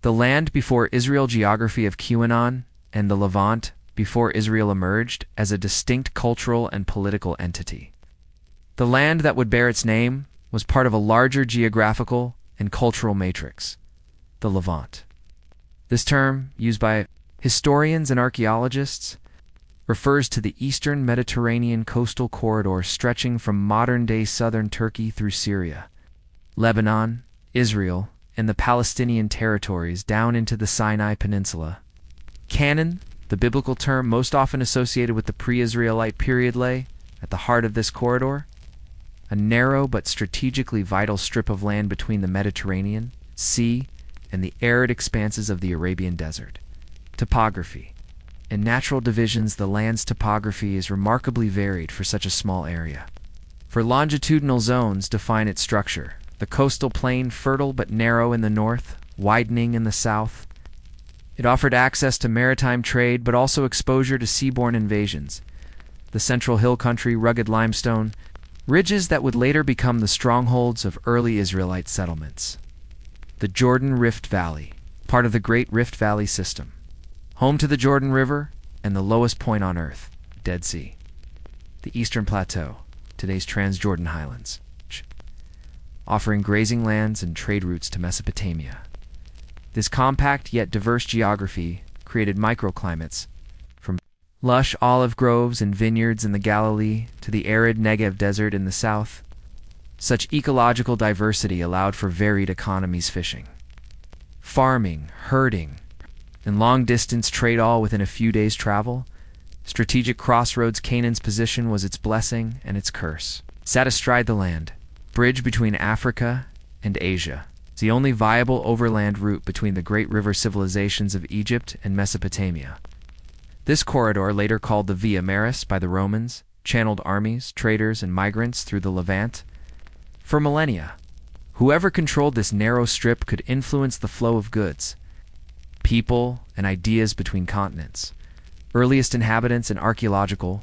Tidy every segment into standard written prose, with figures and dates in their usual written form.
The land before Israel geography of Canaan and the Levant before Israel emerged as a distinct cultural and political entity. The land that would bear its name was part of a larger geographical and cultural matrix, the Levant. This term, used by historians and archaeologists, refers to the eastern Mediterranean coastal corridor stretching from modern-day southern Turkey through Syria, Lebanon, Israel, and the Palestinian territories down into the Sinai Peninsula. Canaan, the biblical term most often associated with the pre-Israelite period, lay at the heart of this corridor, a narrow but strategically vital strip of land between the Mediterranean Sea and the arid expanses of the Arabian Desert. Topography. In natural divisions, the land's topography is remarkably varied for such a small area. For longitudinal zones define its structure. The coastal plain fertile but narrow in the north, widening in the south. It offered access to maritime trade but also exposure to seaborne invasions. The central hill country, rugged limestone, ridges that would later become the strongholds of early Israelite settlements. The Jordan Rift Valley, part of the Great Rift Valley system. Home to the Jordan River and the lowest point on Earth, Dead Sea. The Eastern Plateau, today's Transjordan Highlands, offering grazing lands and trade routes to Mesopotamia. This compact yet diverse geography created microclimates, from lush olive groves and vineyards in the Galilee to the arid Negev desert in the south. Such ecological diversity allowed for varied economies: fishing, farming, herding, and long-distance trade, all within a few days' travel. Strategic crossroads, Canaan's position was its blessing and its curse. Sat astride the land, bridge between Africa and Asia. It's the only viable overland route between the great river civilizations of Egypt and Mesopotamia. This corridor, later called the Via Maris by the Romans, channeled armies, traders, and migrants through the Levant. For millennia, whoever controlled this narrow strip could influence the flow of goods, people, and ideas between continents. Earliest inhabitants and archaeological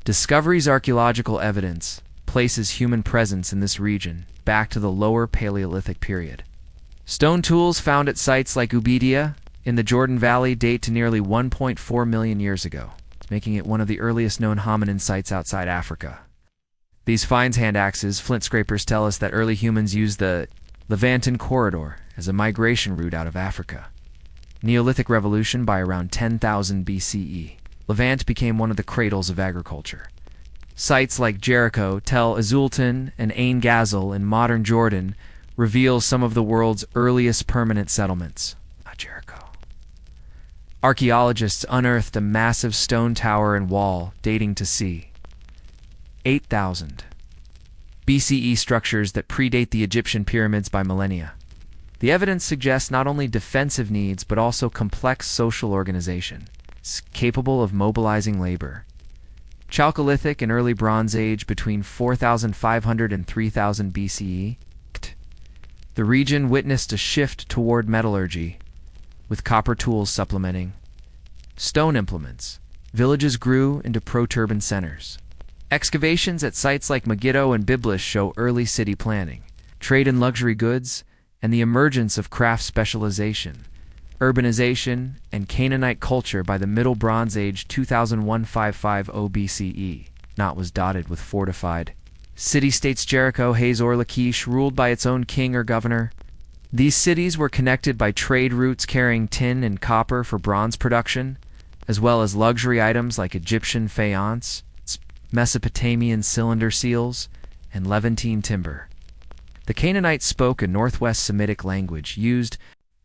discoveries. Archaeological evidence places human presence in this region back to the lower Paleolithic period. Stone tools found at sites like Ubadia in the Jordan Valley date to nearly 1.4 million years ago, making it one of the earliest known hominin sites outside Africa. These finds, hand axes, flint scrapers, tell us that early humans used the Levantan corridor as a migration route out of Africa. Neolithic Revolution. By around 10,000 BCE, Levant became one of the cradles of agriculture. Sites like Jericho, Tel Azultan, and Ain Ghazal in modern Jordan reveal some of the world's earliest permanent settlements. Jericho. Archaeologists unearthed a massive stone tower and wall dating to c. 8,000 BCE, structures that predate the Egyptian pyramids by millennia. The evidence suggests not only defensive needs but also complex social organization, capable of mobilizing labor. Chalcolithic and early Bronze Age between 4,500 and 3,000 BCE. The region witnessed a shift toward metallurgy, with copper tools supplementing stone implements. Villages grew into proturban centers. Excavations at sites like Megiddo and Byblos show early city planning, trade in luxury goods, and the emergence of craft specialization. Urbanization and Canaanite culture by the Middle Bronze Age 2150 BCE. Not was dotted with fortified city-states. Jericho, Hazor, Lachish, ruled by its own king or governor. These cities were connected by trade routes carrying tin and copper for bronze production, as well as luxury items like Egyptian faience, Mesopotamian cylinder seals, and Levantine timber. The Canaanites spoke a Northwest Semitic language, used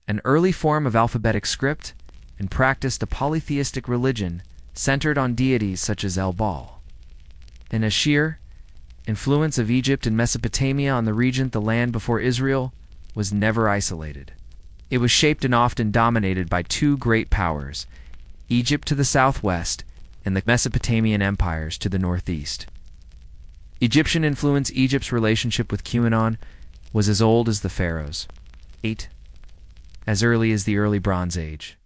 an early form of alphabetic script, and practiced a polytheistic religion centered on deities such as El-Baal. In Ashir, influence of Egypt and Mesopotamia on the region, the land before Israel, was never isolated. It was shaped and often dominated by two great powers, Egypt to the southwest and the Mesopotamian empires to the northeast. Egyptian influence. Egypt's relationship with Canaan was as old as the pharaohs, as early as the early Bronze Age.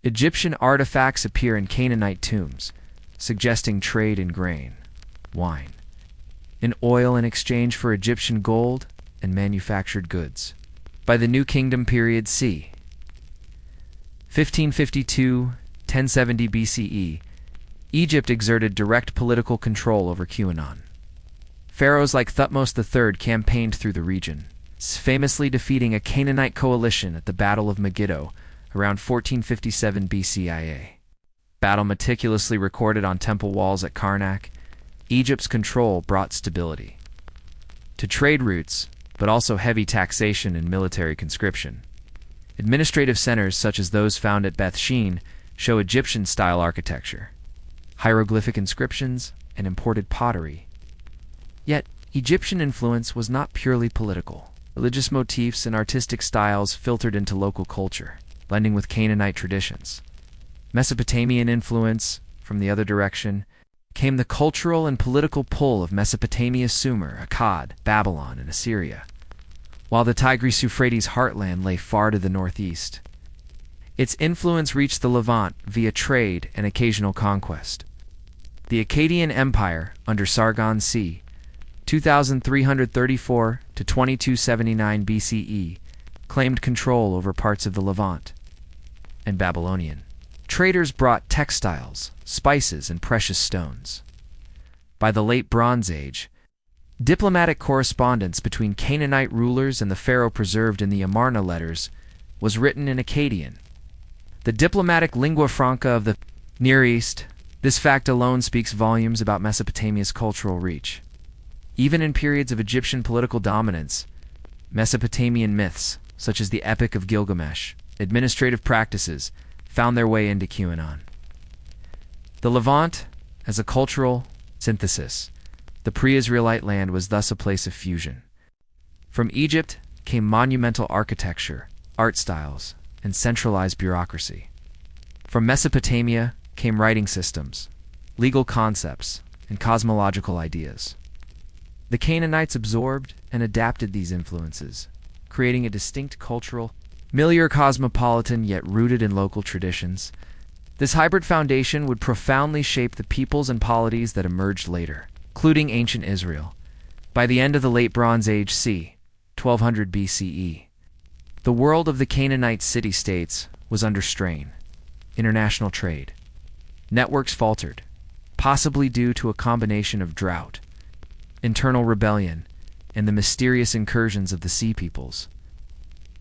Egyptian artifacts appear in Canaanite tombs, suggesting trade in grain, wine, and oil in exchange for Egyptian gold and manufactured goods. By the New Kingdom period c. 1552–1070 BCE, Egypt exerted direct political control over Canaan. Pharaohs like Thutmose III campaigned through the region, famously defeating a Canaanite coalition at the Battle of Megiddo around 1457 BCIA. Battle meticulously recorded on temple walls at Karnak, Egypt's control brought stability to trade routes, but also heavy taxation and military conscription. Administrative centers such as those found at Beth Shean show Egyptian-style architecture, hieroglyphic inscriptions, and imported pottery. Yet, Egyptian influence was not purely political. Religious motifs and artistic styles filtered into local culture, blending with Canaanite traditions. Mesopotamian influence, from the other direction, came the cultural and political pull of Mesopotamia, Sumer, Akkad, Babylon, and Assyria, while the Tigris-Euphrates heartland lay far to the northeast. Its influence reached the Levant via trade and occasional conquest. The Akkadian Empire, under Sargon c. 2334 to 2279 BCE, claimed control over parts of the Levant. And Babylonian traders brought textiles, spices, and precious stones. By the late Bronze Age, diplomatic correspondence between Canaanite rulers and the pharaoh preserved in the Amarna letters was written in Akkadian, the diplomatic lingua franca of the Near East. This fact alone speaks volumes about Mesopotamia's cultural reach. Even in periods of Egyptian political dominance, Mesopotamian myths, such as the Epic of Gilgamesh, administrative practices, found their way into Canaan. The Levant, as a cultural synthesis, the pre-Israelite land was thus a place of fusion. From Egypt came monumental architecture, art styles, and centralized bureaucracy. From Mesopotamia came writing systems, legal concepts, and cosmological ideas. The Canaanites absorbed and adapted these influences, creating a distinct cultural milieu cosmopolitan yet rooted in local traditions. This hybrid foundation would profoundly shape the peoples and polities that emerged later, including ancient Israel. By the end of the late Bronze Age c. 1200 BCE, the world of the Canaanite city-states was under strain. International trade networks faltered, possibly due to a combination of drought, internal rebellion, and the mysterious incursions of the Sea Peoples.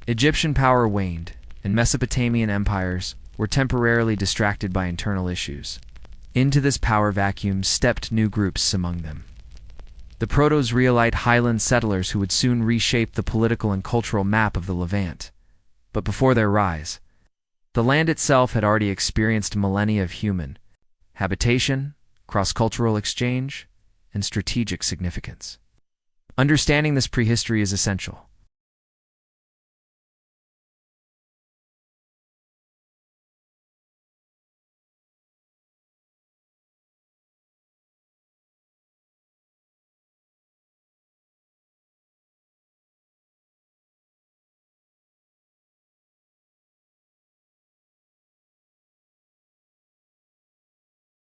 Egyptian power waned, and Mesopotamian empires were temporarily distracted by internal issues. Into this power vacuum stepped new groups among them. The Proto-Israelite highland settlers who would soon reshape the political and cultural map of the Levant. But before their rise, the land itself had already experienced millennia of human habitation, cross-cultural exchange, and strategic significance. Understanding this prehistory is essential.